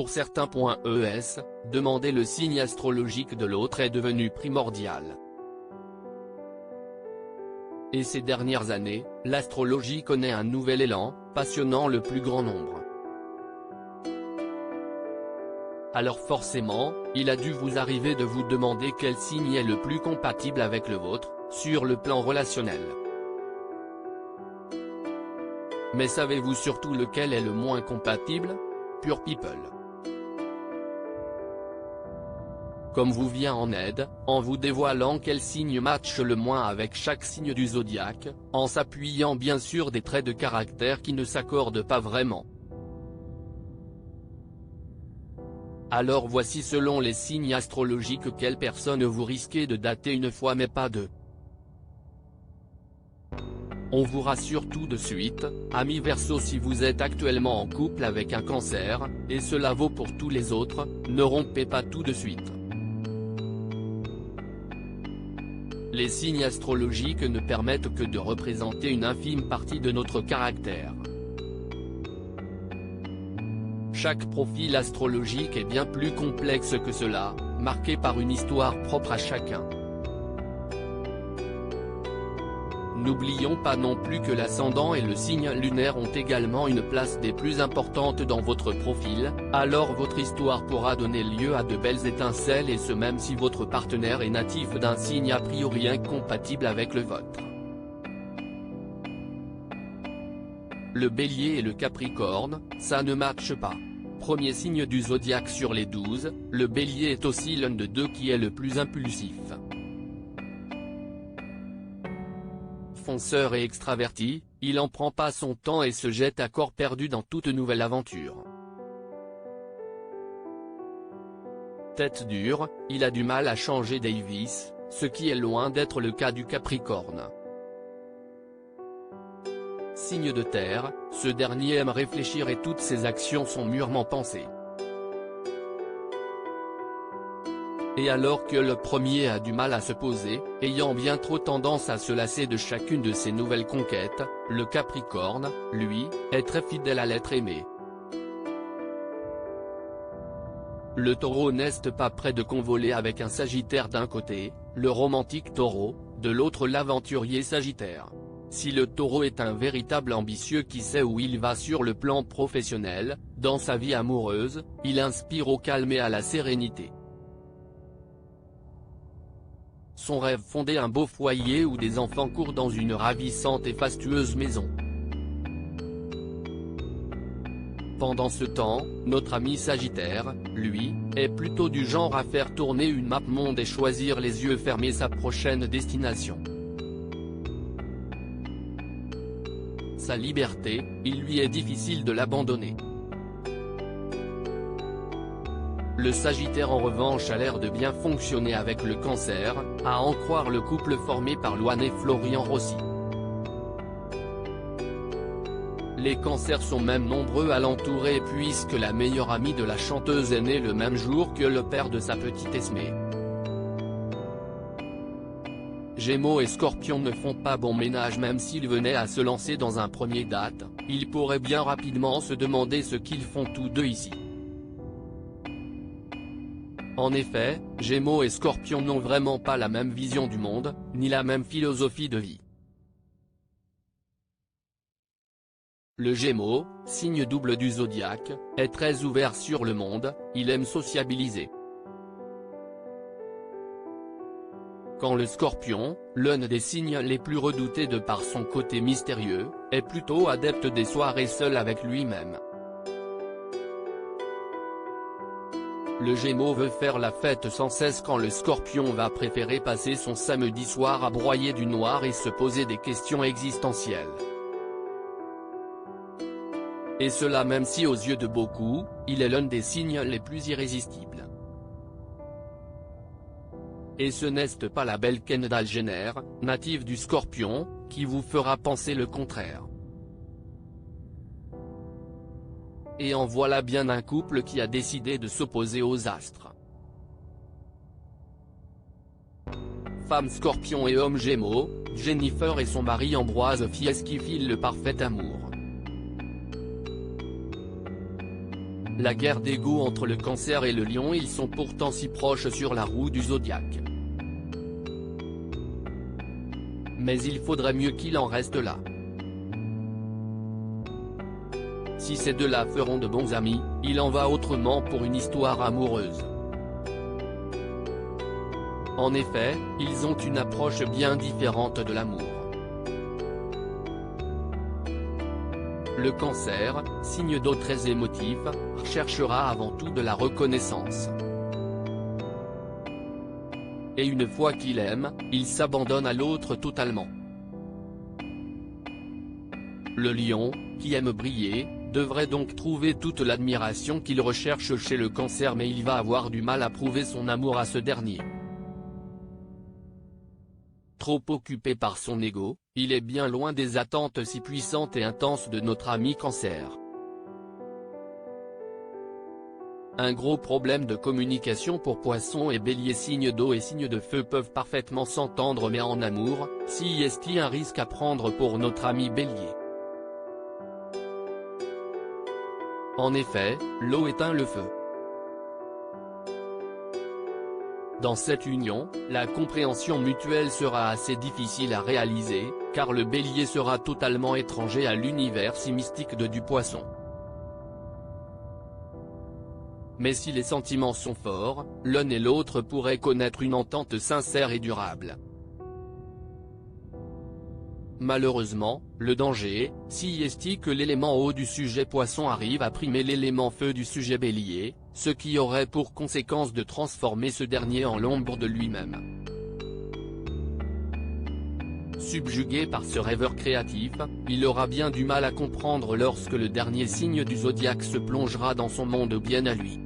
Pour certains. Demander le signe astrologique de l'autre est devenu primordial. Et ces dernières années, l'astrologie connaît un nouvel élan, passionnant le plus grand nombre. Alors forcément, il a dû vous arriver de vous demander quel signe est le plus compatible avec le vôtre, sur le plan relationnel. Mais savez-vous surtout lequel est le moins compatible? Pure People. Comme vous vient en aide, en vous dévoilant quel signe matche le moins avec chaque signe du zodiaque, en s'appuyant bien sûr des traits de caractère qui ne s'accordent pas vraiment. Alors voici selon les signes astrologiques quelle personne vous risquez de dater une fois mais pas deux. On vous rassure tout de suite, amis Verseau, si vous êtes actuellement en couple avec un Cancer, et cela vaut pour tous les autres, ne rompez pas tout de suite. Les signes astrologiques ne permettent que de représenter une infime partie de notre caractère. Chaque profil astrologique est bien plus complexe que cela, marqué par une histoire propre à chacun. N'oublions pas non plus que l'ascendant et le signe lunaire ont également une place des plus importantes dans votre profil, alors votre histoire pourra donner lieu à de belles étincelles, et ce même si votre partenaire est natif d'un signe a priori incompatible avec le vôtre. Le Bélier et le Capricorne, ça ne matche pas. Premier signe du zodiaque sur les 12, le Bélier est aussi l'un de deux qui est le plus impulsif. Fonceur et extraverti, il en prend pas son temps et se jette à corps perdu dans toute nouvelle aventure. Tête dure, il a du mal à changer d'avis, ce qui est loin d'être le cas du Capricorne. Signe de terre, ce dernier aime réfléchir et toutes ses actions sont mûrement pensées. Et alors que le premier a du mal à se poser, ayant bien trop tendance à se lasser de chacune de ses nouvelles conquêtes, le Capricorne, lui, est très fidèle à l'être aimé. Le Taureau n'est pas près de convoler avec un Sagittaire d'un côté, le romantique Taureau, de l'autre l'aventurier Sagittaire. Si le Taureau est un véritable ambitieux qui sait où il va sur le plan professionnel, dans sa vie amoureuse, il inspire au calme et à la sérénité. Son rêve, fonder un beau foyer où des enfants courent dans une ravissante et fastueuse maison. Pendant ce temps, notre ami Sagittaire, lui, est plutôt du genre à faire tourner une map monde et choisir les yeux fermés sa prochaine destination. Sa liberté, il lui est difficile de l'abandonner. Le Sagittaire en revanche a l'air de bien fonctionner avec le Cancer, à en croire le couple formé par Louane et Florian Rossi. Les Cancers sont même nombreux à l'entourer puisque la meilleure amie de la chanteuse est née le même jour que le père de sa petite Esmée. Gémeaux et Scorpions ne font pas bon ménage même s'ils venaient à se lancer dans un premier date, ils pourraient bien rapidement se demander ce qu'ils font tous deux ici. En effet, Gémeaux et Scorpions n'ont vraiment pas la même vision du monde, ni la même philosophie de vie. Le Gémeaux, signe double du zodiaque, est très ouvert sur le monde, il aime sociabiliser. Quand le Scorpion, l'un des signes les plus redoutés de par son côté mystérieux, est plutôt adepte des soirées seul avec lui-même. Le Gémeaux veut faire la fête sans cesse quand le Scorpion va préférer passer son samedi soir à broyer du noir et se poser des questions existentielles. Et cela même si aux yeux de beaucoup, il est l'un des signes les plus irrésistibles. Et ce n'est pas la belle Kendall Jenner, native du Scorpion, qui vous fera penser le contraire. Et en voilà bien un couple qui a décidé de s'opposer aux astres. Femme Scorpion et homme Gémeaux, Jennifer et son mari Ambroise Fies qui filent le parfait amour. La guerre d'ego entre le Cancer et le Lion. Ils sont pourtant si proches sur la roue du zodiaque. Mais il faudrait mieux qu'il en reste là. Si ces deux-là feront de bons amis, il en va autrement pour une histoire amoureuse. En effet, ils ont une approche bien différente de l'amour. Le Cancer, signe d'eau très émotif, cherchera avant tout de la reconnaissance. Et une fois qu'il aime, il s'abandonne à l'autre totalement. Le Lion, qui aime briller, devrait donc trouver toute l'admiration qu'il recherche chez le Cancer, mais il va avoir du mal à prouver son amour à ce dernier. Trop occupé par son ego, il est bien loin des attentes si puissantes et intenses de notre ami Cancer. Un gros problème de communication pour Poisson et Bélier. Signes d'eau et signes de feu peuvent parfaitement s'entendre, mais en amour, s'y est-il un risque à prendre pour notre ami Bélier. En effet, l'eau éteint le feu. Dans cette union, la compréhension mutuelle sera assez difficile à réaliser, car le Bélier sera totalement étranger à l'univers si mystique du Poisson. Mais si les sentiments sont forts, l'un et l'autre pourraient connaître une entente sincère et durable. Malheureusement, le danger, si est que l'élément eau du sujet Poisson arrive à primer l'élément feu du sujet Bélier, ce qui aurait pour conséquence de transformer ce dernier en l'ombre de lui-même. Subjugué par ce rêveur créatif, il aura bien du mal à comprendre lorsque le dernier signe du zodiaque se plongera dans son monde bien à lui.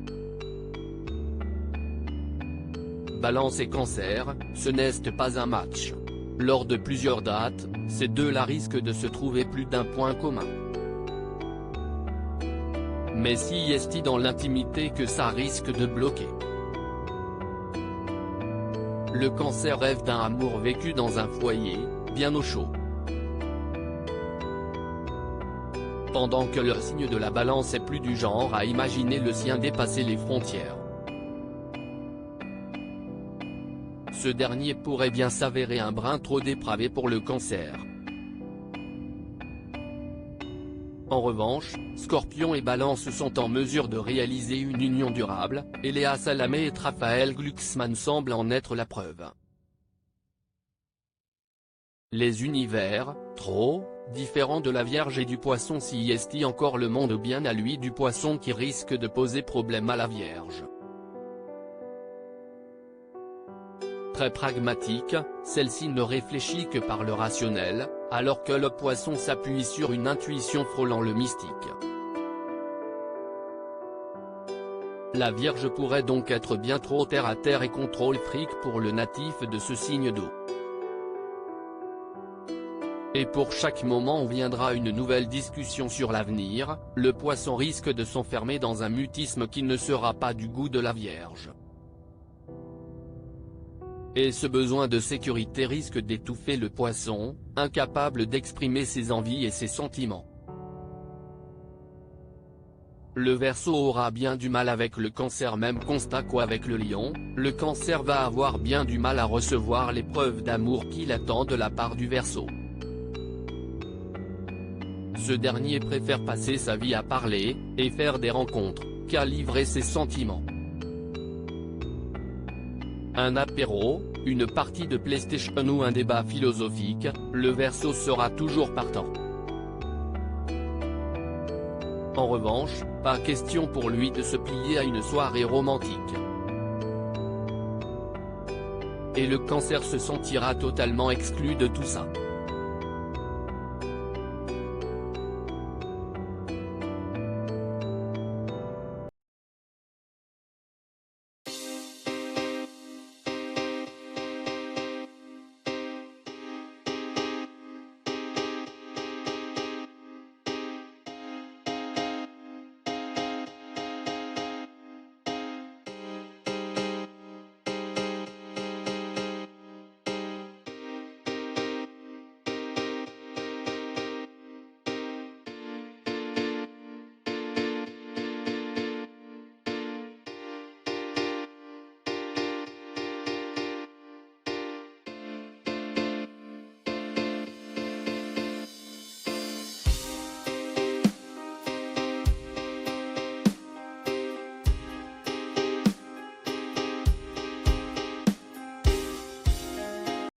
Balance et Cancer, ce n'est pas un match. Lors de plusieurs dates, ces deux-là risquent de se trouver plus d'un point commun. Mais si est-il dans l'intimité que ça risque de bloquer. Le Cancer rêve d'un amour vécu dans un foyer, bien au chaud. Pendant que le signe de la Balance est plus du genre à imaginer le sien dépasser les frontières. Ce dernier pourrait bien s'avérer un brin trop dépravé pour le Cancer. En revanche, Scorpion et Balance sont en mesure de réaliser une union durable, et Léa Salamé et Raphaël Glucksmann semblent en être la preuve. Les univers, trop différents de la Vierge et du Poisson. Si est encore le monde bien à lui du Poisson qui risque de poser problème à la Vierge. Très pragmatique, celle-ci ne réfléchit que par le rationnel, alors que le Poisson s'appuie sur une intuition frôlant le mystique. La Vierge pourrait donc être bien trop terre à terre et contrôle fric pour le natif de ce signe d'eau. Et pour chaque moment où viendra une nouvelle discussion sur l'avenir, le Poisson risque de s'enfermer dans un mutisme qui ne sera pas du goût de la Vierge. Et ce besoin de sécurité risque d'étouffer le Poisson, incapable d'exprimer ses envies et ses sentiments. Le Verseau aura bien du mal avec le Cancer, même constat qu'avec le Lion, le Cancer va avoir bien du mal à recevoir les preuves d'amour qu'il attend de la part du Verseau. Ce dernier préfère passer sa vie à parler, et faire des rencontres, qu'à livrer ses sentiments. Un apéro, une partie de PlayStation ou un débat philosophique, le Verseau sera toujours partant. En revanche, pas question pour lui de se plier à une soirée romantique. Et le Cancer se sentira totalement exclu de tout ça.